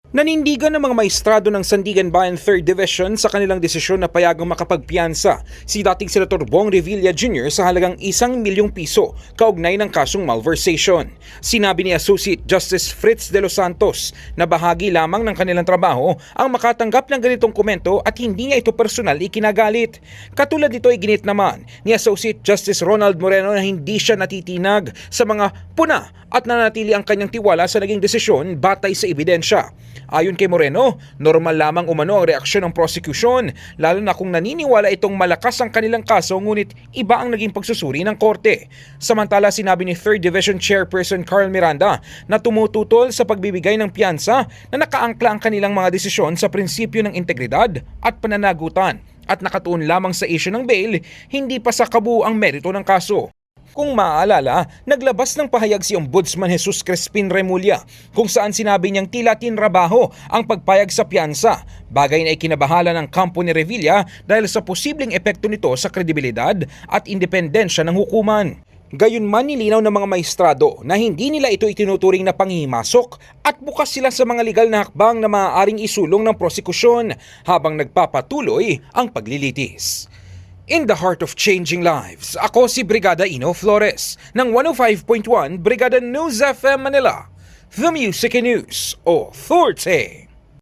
Nanindigan ng mga maestrado ng Sandigan Bayan 3rd Division sa kanilang desisyon na payagang makapagpiyansa si dating Senator Bong Revilla Jr. sa halagang 1 milyong piso kaugnay ng kasong malversation. Sinabi ni Associate Justice Fritz de los Santos na bahagi lamang ng kanilang trabaho ang makatanggap ng ganitong komento at hindi niya ito personal ikinagalit. Katulad nito ay ginit naman ni Associate Justice Ronald Moreno na hindi siya natitinag sa mga puna at nanatili ang kanyang tiwala sa naging desisyon batay sa ebidensya. Ayon kay Moreno, normal lamang umano ang reaksyon ng prosecution, lalo na kung naniniwala itong malakas ang kanilang kaso ngunit iba ang naging pagsusuri ng korte. Samantala sinabi ni 3rd Division Chairperson Carl Miranda na tumututol sa pagbibigay ng piyansa na nakaangkla ang kanilang mga desisyon sa prinsipyo ng integridad at pananagutan at nakatuon lamang sa issue ng bail, hindi pa sa kabuuang merito ng kaso. Kung maaalala, naglabas ng pahayag si Ombudsman Jesus Crispin Remulla kung saan sinabi niyang tila tinrabaho ang pagpayag sa piyansa, bagay na ikinabahala ng kampo ni Revilla dahil sa posibleng epekto nito sa kredibilidad at independensya ng hukuman. Gayunman nilinaw ng mga maestrado na hindi nila ito itinuturing na panghimasok at bukas sila sa mga legal na hakbang na maaaring isulong ng prosekusyon habang nagpapatuloy ang paglilitis. In the heart of changing lives, ako si Brigada Ino Flores ng 105.1 Brigada News FM Manila, The Music and News Authority.